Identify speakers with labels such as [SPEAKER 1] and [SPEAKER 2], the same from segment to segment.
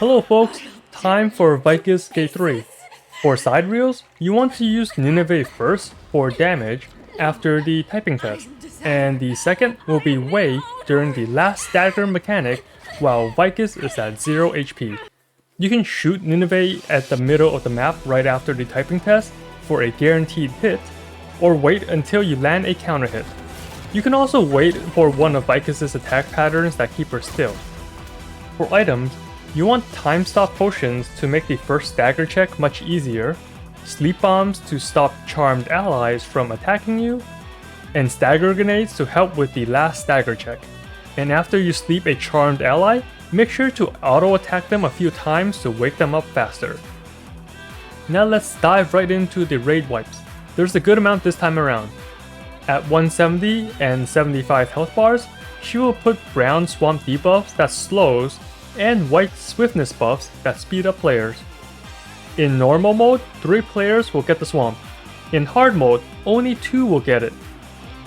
[SPEAKER 1] Hello folks, time for Vykas K3. For side reels, you want to use Nineveh first for damage after the typing test, and the second will be Wei during the last stagger mechanic while Vykas is at 0 HP. You can shoot Nineveh at the middle of the map right after the typing test for a guaranteed hit, or wait until you land a counter hit. You can also wait for one of Vykas' attack patterns that keep her still. For items, you want time stop potions to make the first stagger check much easier, sleep bombs to stop charmed allies from attacking you, and stagger grenades to help with the last stagger check. And after you sleep a charmed ally, make sure to auto attack them a few times to wake them up faster. Now let's dive right into the raid wipes. There's a good amount this time around. At 170 and 75 health bars, she will put brown swamp debuffs that slows and white swiftness buffs that speed up players. In normal mode, 3 players will get the swamp. In hard mode, only 2 will get it.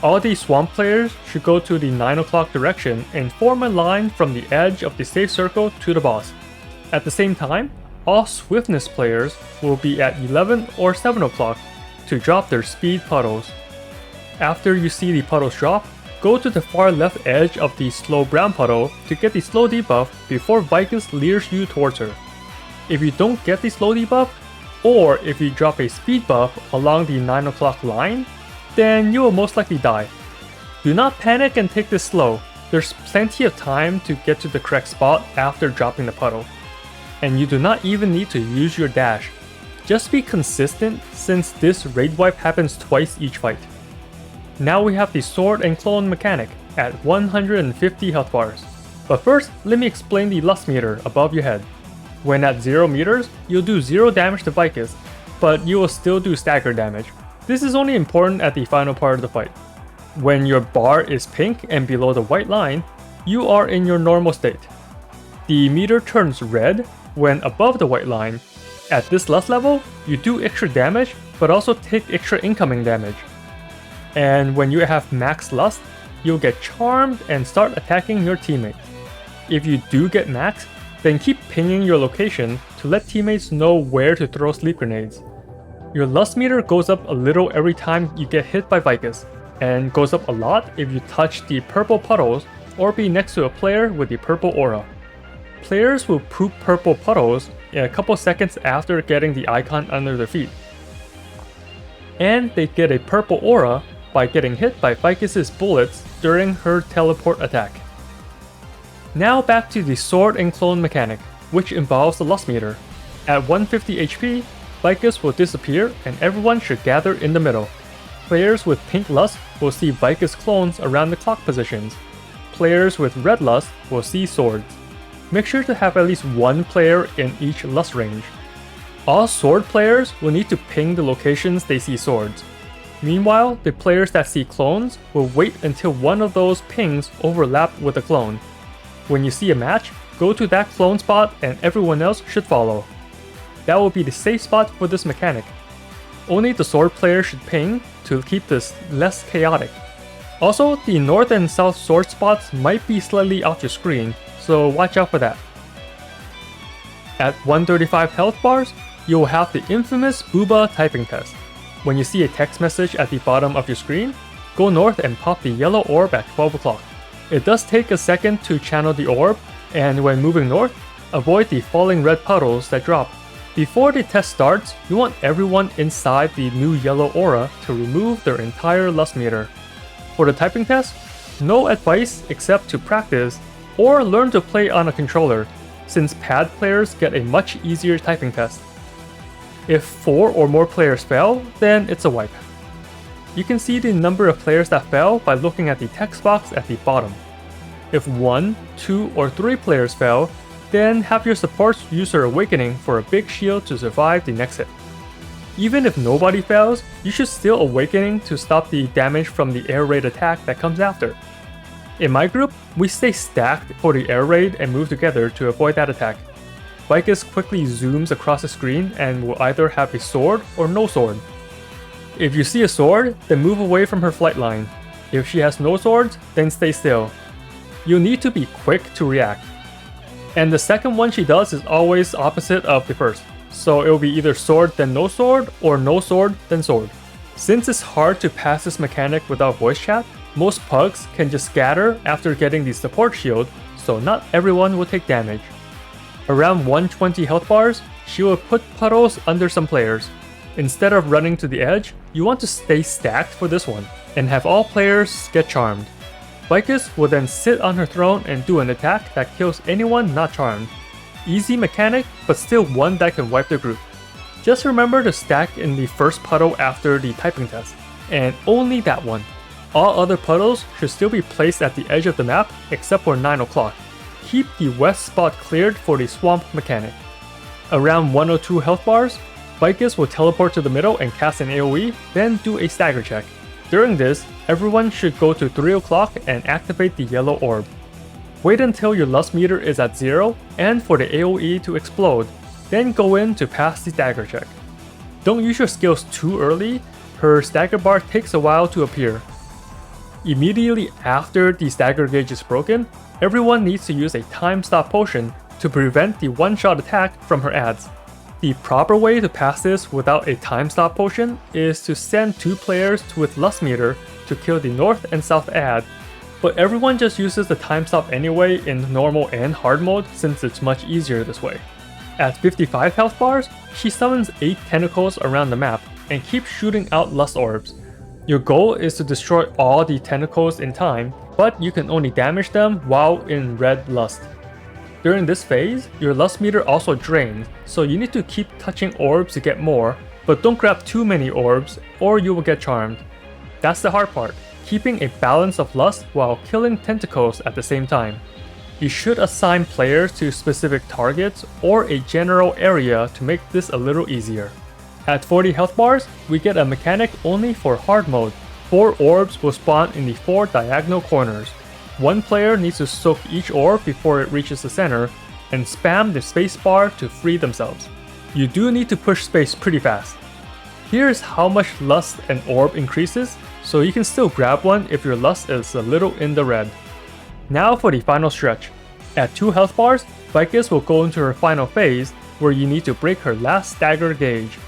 [SPEAKER 1] All the swamp players should go to the 9 o'clock direction and form a line from the edge of the safe circle to the boss. At the same time, all swiftness players will be at 11 or 7 o'clock to drop their speed puddles. After you see the puddles drop, go to the far left edge of the slow brown puddle to get the slow debuff before Vykas lures you towards her. If you don't get the slow debuff, or if you drop a speed buff along the 9 o'clock line, then you will most likely die. Do not panic and take this slow. There's plenty of time to get to the correct spot after dropping the puddle. And you do not even need to use your dash. Just be consistent since this raid wipe happens twice each fight. Now we have the sword and clone mechanic at 150 health bars. But first, let me explain the lust meter above your head. When at 0 meters, you'll do 0 damage to Vykas, but you will still do stagger damage. This is only important at the final part of the fight. When your bar is pink and below the white line, you are in your normal state. The meter turns red when above the white line. At this lust level, you do extra damage, but also take extra incoming damage. And when you have max lust, you'll get charmed and start attacking your teammates. If you do get max, then keep pinging your location to let teammates know where to throw sleep grenades. Your lust meter goes up a little every time you get hit by Vykas, and goes up a lot if you touch the purple puddles or be next to a player with the purple aura. Players will poop purple puddles in a couple seconds after getting the icon under their feet. And they get a purple aura by getting hit by Vykas' bullets during her teleport attack. Now back to the sword and clone mechanic, which involves the lust meter. At 150 HP, Vykas will disappear and everyone should gather in the middle. Players with pink lust will see Vykas clones around the clock positions. Players with red lust will see swords. Make sure to have at least one player in each lust range. All sword players will need to ping the locations they see swords. Meanwhile, the players that see clones will wait until one of those pings overlap with a clone. When you see a match, go to that clone spot and everyone else should follow. That will be the safe spot for this mechanic. Only the sword player should ping to keep this less chaotic. Also, the north and south sword spots might be slightly off your screen, so watch out for that. At 135 health bars, you will have the infamous Booba typing test. When you see a text message at the bottom of your screen, go north and pop the yellow orb at 12 o'clock. It does take a second to channel the orb, and when moving north, avoid the falling red puddles that drop. Before the test starts, you want everyone inside the new yellow aura to remove their entire lust meter. For the typing test, no advice except to practice or learn to play on a controller, since pad players get a much easier typing test. If 4 or more players fail, then it's a wipe. You can see the number of players that fail by looking at the text box at the bottom. If 1, 2, or 3 players fail, then have your supports use her awakening for a big shield to survive the next hit. Even if nobody fails, you should still awakening to stop the damage from the air raid attack that comes after. In my group, we stay stacked for the air raid and move together to avoid that attack. Vykas quickly zooms across the screen and will either have a sword or no sword. If you see a sword, then move away from her flight line. If she has no swords, then stay still. You'll need to be quick to react. And the second one she does is always opposite of the first. So it will be either sword then no sword, or no sword then sword. Since it's hard to pass this mechanic without voice chat, most pugs can just scatter after getting the support shield, so not everyone will take damage. Around 120 health bars, she will put Puddles under some players. Instead of running to the edge, you want to stay stacked for this one, and have all players get charmed. Vykas will then sit on her throne and do an attack that kills anyone not charmed. Easy mechanic, but still one that can wipe the group. Just remember to stack in the first puddle after the typing test, and only that one. All other puddles should still be placed at the edge of the map except for 9 o'clock. Keep the west spot cleared for the swamp mechanic. Around 102 health bars, Vykas will teleport to the middle and cast an AoE, then do a stagger check. During this, everyone should go to 3 o'clock and activate the yellow orb. Wait until your lust meter is at 0 and for the AoE to explode, then go in to pass the stagger check. Don't use your skills too early, her stagger bar takes a while to appear. Immediately after the stagger gauge is broken, everyone needs to use a time stop potion to prevent the one-shot attack from her adds. The proper way to pass this without a time stop potion is to send 2 players with lust meter to kill the north and south add, but everyone just uses the time stop anyway in normal and hard mode since it's much easier this way. At 55 health bars, she summons 8 tentacles around the map and keeps shooting out lust orbs. Your goal is to destroy all the tentacles in time, but you can only damage them while in red lust. During this phase, your lust meter also drains, so you need to keep touching orbs to get more, but don't grab too many orbs or you will get charmed. That's the hard part, keeping a balance of lust while killing tentacles at the same time. You should assign players to specific targets or a general area to make this a little easier. At 40 health bars, we get a mechanic only for hard mode. 4 orbs will spawn in the 4 diagonal corners. One player needs to soak each orb before it reaches the center, and spam the spacebar to free themselves. You do need to push space pretty fast. Here's how much lust an orb increases, so you can still grab one if your lust is a little in the red. Now for the final stretch. At 2 health bars, Vykas will go into her final phase, where you need to break her last stagger gauge.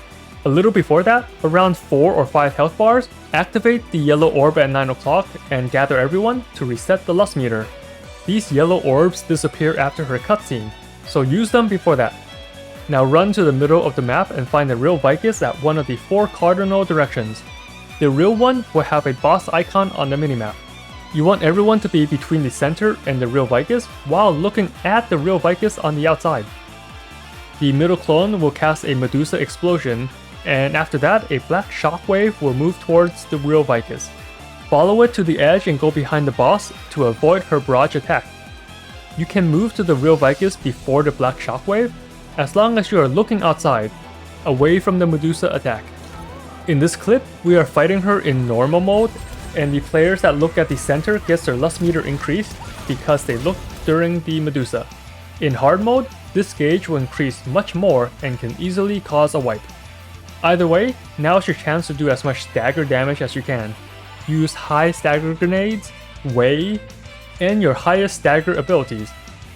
[SPEAKER 1] A little before that, around 4 or 5 health bars, activate the yellow orb at 9 o'clock and gather everyone to reset the lust meter. These yellow orbs disappear after her cutscene, so use them before that. Now run to the middle of the map and find the real Vykas at one of the 4 cardinal directions. The real one will have a boss icon on the minimap. You want everyone to be between the center and the real Vykas while looking at the real Vykas on the outside. The middle clone will cast a Medusa explosion, and after that, a black shockwave will move towards the real Vykas. Follow it to the edge and go behind the boss to avoid her barrage attack. You can move to the real Vykas before the black shockwave, as long as you are looking outside, away from the Medusa attack. In this clip, we are fighting her in normal mode, and the players that look at the center gets their lust meter increased because they looked during the Medusa. In hard mode, this gauge will increase much more and can easily cause a wipe. Either way, now's your chance to do as much stagger damage as you can. Use high stagger grenades, Way, and your highest stagger abilities.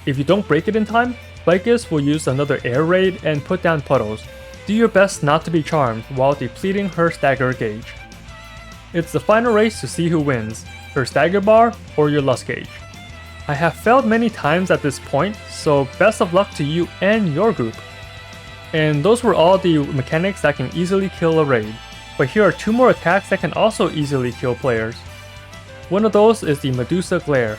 [SPEAKER 1] If you don't break it in time, Vykas will use another air raid and put down Puddles. Do your best not to be charmed while depleting her stagger gauge. It's the final race to see who wins, her stagger bar or your lust gauge. I have failed many times at this point, so best of luck to you and your group. And those were all the mechanics that can easily kill a raid, but here are 2 more attacks that can also easily kill players. One of those is the Medusa Glare.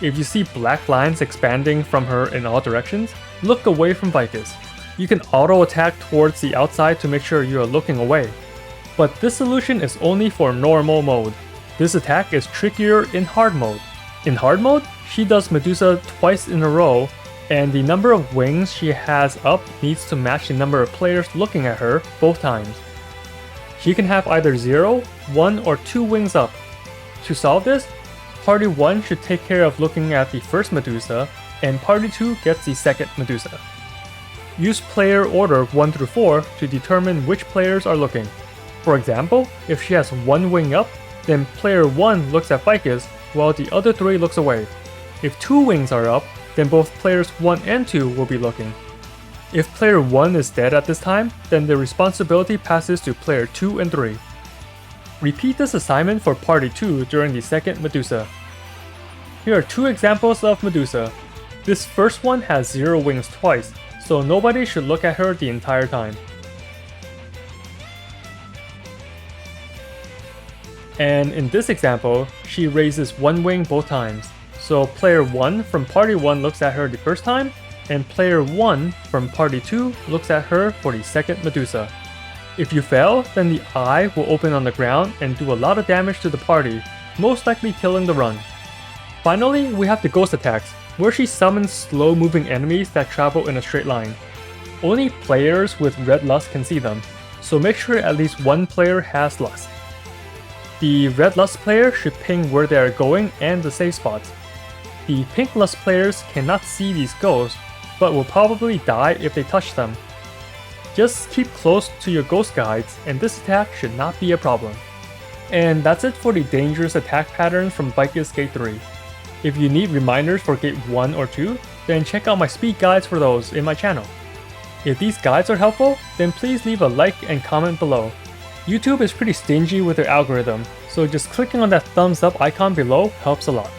[SPEAKER 1] If you see black lines expanding from her in all directions, look away from Vykas. You can auto attack towards the outside to make sure you are looking away. But this solution is only for normal mode. This attack is trickier in hard mode. In hard mode, she does Medusa twice in a row, and the number of wings she has up needs to match the number of players looking at her both times. She can have either 0, 1, or 2 wings up. To solve this, Party 1 should take care of looking at the first Medusa, and Party 2 gets the second Medusa. Use player order 1 through 4 to determine which players are looking. For example, if she has 1 wing up, then player 1 looks at Vykas while the other 3 looks away. If 2 wings are up, then both players 1 and 2 will be looking. If player 1 is dead at this time, then the responsibility passes to player 2 and 3. Repeat this assignment for party 2 during the second Medusa. Here are 2 examples of Medusa. This first one has 0 wings twice, so nobody should look at her the entire time. And in this example, she raises 1 wing both times. So player 1 from party 1 looks at her the first time, and player 1 from party 2 looks at her for the second Medusa. If you fail, then the eye will open on the ground and do a lot of damage to the party, most likely killing the run. Finally, we have the ghost attacks, where she summons slow-moving enemies that travel in a straight line. Only players with red lust can see them, so make sure at least one player has lust. The red lust player should ping where they are going and the safe spots. The pink lust players cannot see these ghosts, but will probably die if they touch them. Just keep close to your ghost guides, and this attack should not be a problem. And that's it for the dangerous attack patterns from Vykas Gate 3. If you need reminders for Gate 1 or 2, then check out my speed guides for those in my channel. If these guides are helpful, then please leave a like and comment below. YouTube is pretty stingy with their algorithm, so just clicking on that thumbs up icon below helps a lot.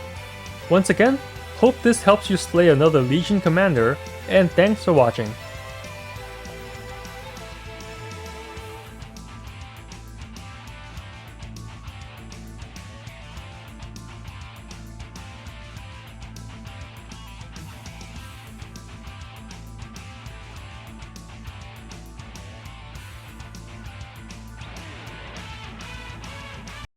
[SPEAKER 1] Once again, hope this helps you slay another Legion commander, and thanks for watching.